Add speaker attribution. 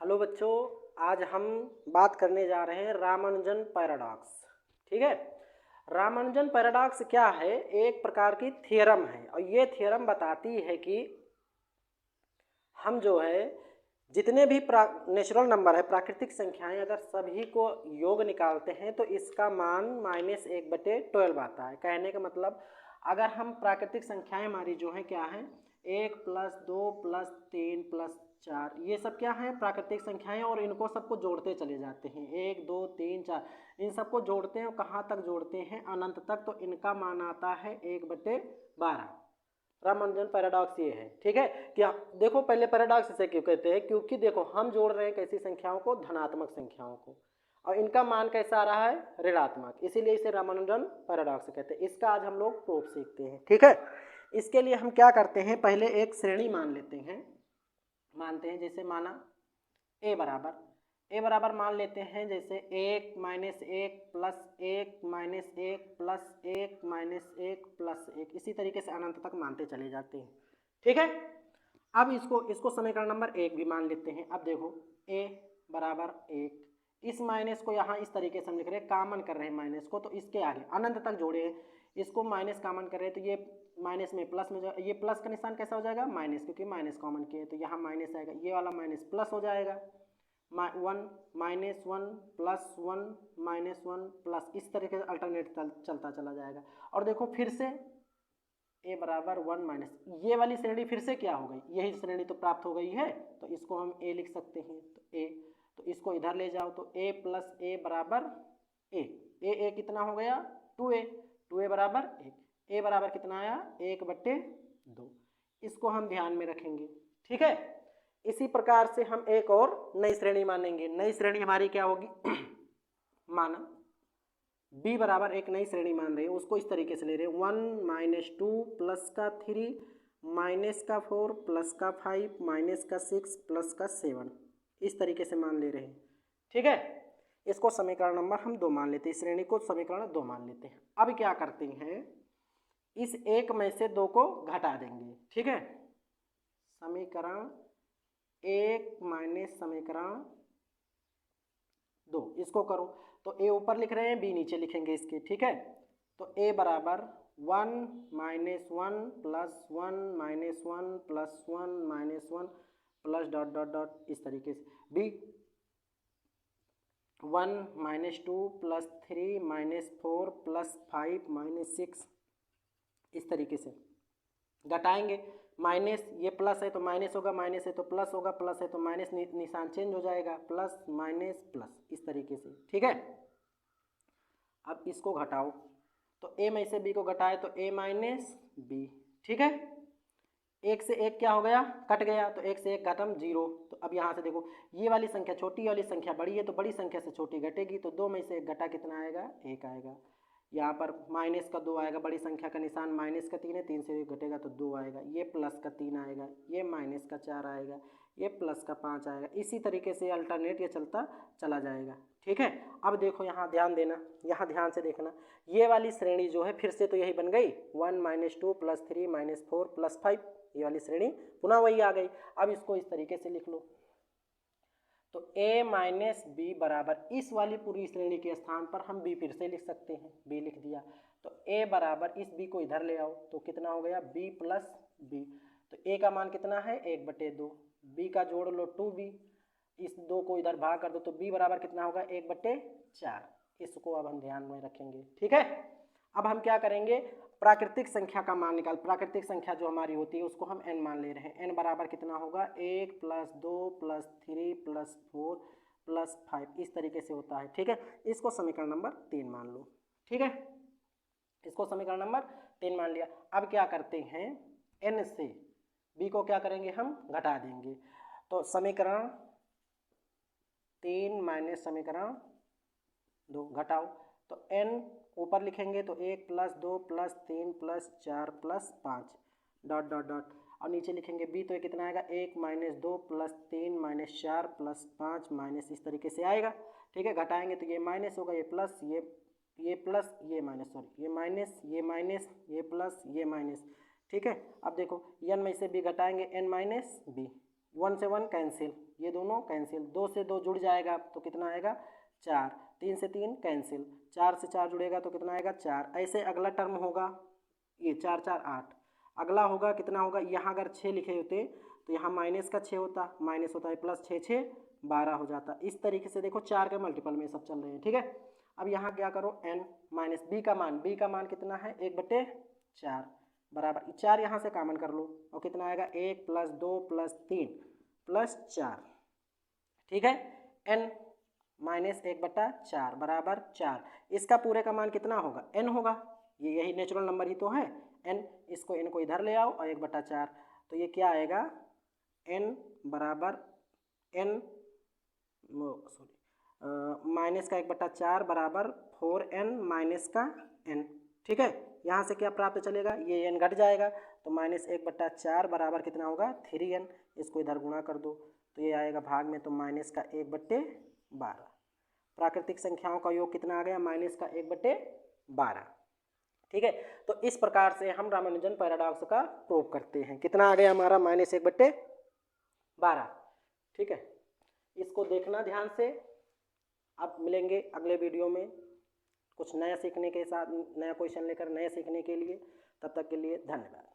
Speaker 1: Hello बच्चों, आज हम बात करने जा रहे हैं रामानुजन पैराडॉक्स। ठीक है। रामानुजन पैराडॉक्स क्या है? एक प्रकार की थ्योरम है और ये थ्योरम बताती है कि हम जो है जितने भी नेचुरल नंबर है, प्राकृतिक संख्याएं, अगर सभी को योग निकालते हैं तो इसका मान -1/12 आता है। कहने का मतलब अगर हम प्राकृतिक संख्याएं हमारी जो है क्या है 1 + 2 + 3 + 4, ये सब क्या है प्राकृतिक संख्याएं और इनको सबको जोड़ते चले जाते हैं 1 2 3 4, इन सबको जोड़ते हैं और कहाँ तक जोड़ते हैं अनंत तक, तो इनका मान आता है 1/12। रामानुजन पैराडॉक्स ये है। ठीक है। क्या देखो, पहले पैराडॉक्स इसे क्यों कहते हैं? क्योंकि देखो हम जोड़ रहे हैं कैसी संख्याओं को, धनात्मक संख्याओं को, और इनका मान कैसा आ रहा है ऋणात्मक, इसीलिए इसे रामानुजन पैराडॉक्स कहते हैं। इसका आज हम लोग प्रूफ सीखते हैं। ठीक है। इसके लिए हम क्या करते हैं, पहले एक श्रेणी मान लेते हैं। मानते हैं जैसे माना ए बराबर मान लेते हैं जैसे 1 - 1 + 1 - 1 + 1 - 1 + 1, इसी तरीके से अनंत तक मानते चले जाते हैं। ठीक है। अब इसको समीकरण नंबर 1 भी मान लेते हैं। अब देखो a बराबर 1, इस माइनस को यहाँ इस तरीके से हम लिख रहे हैं, कामन कर रहे हैं माइनस को, तो इसके आगे अनंत तक जोड़े हैं, इसको माइनस कामन कर रहे हैं तो ये माइनस में प्लस में ये प्लस का निशान कैसा हो जाएगा माइनस, क्योंकि माइनस कॉमन किए तो यहाँ माइनस आएगा, ये वाला माइनस प्लस हो जाएगा, 1 -1 +1 -1 प्लस, इस तरीके से अल्टरनेट चलता चला जाएगा। और देखो फिर से a बराबर 1 - ये वाली श्रेणी फिर से क्या हो गई, यही श्रेणी तो प्राप्त हो गई है, तो इसको हम a लिख सकते हैं। तो a, तो इसको इधर ले जाओ तो a + a बराबर a कितना हो गया 2a बराबर 1, a बराबर कितना आया 1/2। इसको हम ध्यान में रखेंगे। ठीक है। इसी प्रकार से हम एक और नई श्रेणी मानेंगे। नई श्रेणी हमारी क्या होगी माना b बराबर एक नई श्रेणी मान रहे हैं, उसको इस तरीके से ले रहे हैं 1 - 2 + 3 -4 +5 -6 +7, इस तरीके से मान ले रहे हैं। ठीक है। इसको समीकरण नंबर हम 2 मान लेते हैं, इस श्रेणी को समीकरण 2 मान लेते हैं। अब क्या करते हैं, इस 1 में से 2 को घटा देंगे। ठीक है। समीकरण 1 - समीकरण 2, इसको करो तो a ऊपर लिख रहे हैं, b नीचे लिखेंगे इसके। ठीक है। तो a बराबर 1 - 1 + 1 - 1 + 1 - 1 प्लस डॉट डॉट डॉट, इस तरीके से b 1 - 2 + 3 -4 +5 -6, इस तरीके से घटाएंगे। माइनस ये प्लस है तो माइनस होगा, माइनस है तो प्लस होगा, प्लस है तो माइनस, निशान चेंज हो जाएगा, प्लस माइनस प्लस, इस तरीके से। ठीक है। अब इसको घटाओ तो a में से b को घटाए तो a - b। ठीक है। 1 से 1 क्या हो गया कट गया, तो 1 से 1 घटम 0। तो अब यहाँ से देखो ये वाली संख्या छोटी वाली संख्या बड़ी है तो बड़ी संख्या से छोटी घटेगी, तो 2 में से 1 घटा कितना आएगा 1 आएगा। यहाँ पर माइनस का 2 आएगा, बड़ी संख्या का निशान माइनस का 3 है, 3 से 1 घटेगा तो 2 आएगा, ये प्लस का 3 आएगा, ये माइनस का 4 आएगा, ये प्लस का 5 आएगा। इसी तरीके से अल्टरनेट ये चलता चला जाएगा। ठीक है। अब देखो यहाँ ध्यान देना, यहाँ ध्यान से देखना, ये वाली श्रेणी जो है फिर से तो यही बन गई 1 - 2 + 3 -4 +5, ये वाली श्रेणी पुनः वही आ गई। अब इसको इस तरीके से लिख लो तो a - b बराबर, इस वाली पूरी श्रेणी के स्थान पर हम b फिर से लिख सकते हैं, b लिख दिया। तो a बराबर इस b को इधर ले आओ तो कितना हो गया b + b। तो a का मान कितना है 1/2, b का जोड़ लो 2b, इस 2 को इधर भाग कर दो तो b बराबर कितना होगा 1/4। इसको अब हम ध्यान में रखेंगे। ठीक है। अब हम क्या करेंगे, प्राकृतिक संख्या का मान निकाल, प्राकृतिक संख्या जो हमारी होती है उसको हम n मान ले रहे हैं। n बराबर कितना होगा 1 + 2 + 3 + 4 + 5, इस तरीके से होता है। ठीक है। इसको समीकरण नंबर 3 मान लो। ठीक है। इसको समीकरण नंबर 3 मान लिया। अब क्या करते हैं, n से b को क्या करेंगे हम घटा देंगे, तो समीकरण 3 - समीकरण 2 घटाओ तो n ऊपर लिखेंगे तो 1 + 2 + 3 + 4 + 5 डॉट डॉट डॉट, और नीचे लिखेंगे b, तो ये कितना आएगा 1 - 2 + 3 - 4 + 5 माइनस, इस तरीके से आएगा। ठीक है। घटाएंगे तो ये माइनस होगा, ये प्लस, ये प्लस, ये माइनस, सॉरी ये माइनस, ये माइनस, ये प्लस, ये माइनस। ठीक है। अब देखो n में से b घटाएंगे n - b, 1 से 1 कैंसिल, ये दोनों कैंसिल, 2 से 2 जुड़ जाएगा तो कितना आएगा 4, 3 से 3 कैंसिल, 4 से 4 जुड़ेगा तो कितना आएगा 4। ऐसे अगला टर्म होगा ये 4 4 8, अगला होगा कितना होगा, यहाँ अगर 6 लिखे होते तो यहाँ माइनस का 6 होता, माइनस होता है प्लस 6 6 12 हो जाता। इस तरीके से देखो 4 के मल्टीपल में सब चल रहे हैं, ठीक है। अब यहाँ क्या करो n माइनस b का मान कितना है 1/4 बराबर 4, यहाँ से कॉमन कर लो और कितना आएगा 1 + 2 + 3 + 4, ठीक है। n माइनस 1/4 बराबर 4, इसका पूरे का मान कितना होगा n होगा, ये यही नेचुरल नंबर ही तो है n, इसको n को इधर ले आओ और 1/4, तो ये क्या आएगा n बराबर n माइनस का 1/4 बराबर 4n माइनस का n, ठीक है। यहाँ से क्या प्राप्त चलेगा, ये n घट जाएगा तो माइनस 1/4 बराबर कितना होगा 3n, इसको इधर गुणा कर दो तो ये आएगा भाग में तो माइनस का 1/12। प्राकृतिक संख्याओं का योग कितना आ गया माइनस का 1/12, ठीक है। तो इस प्रकार से हम रामानुजन पैराडॉक्स का प्रूव करते हैं। कितना आ गया हमारा माइनस 1/12, ठीक है। इसको देखना ध्यान से। अब मिलेंगे अगले वीडियो में कुछ नया सीखने के साथ, नया क्वेश्चन लेकर नए सीखने के लिए। तब तक के लिए धन्यवाद।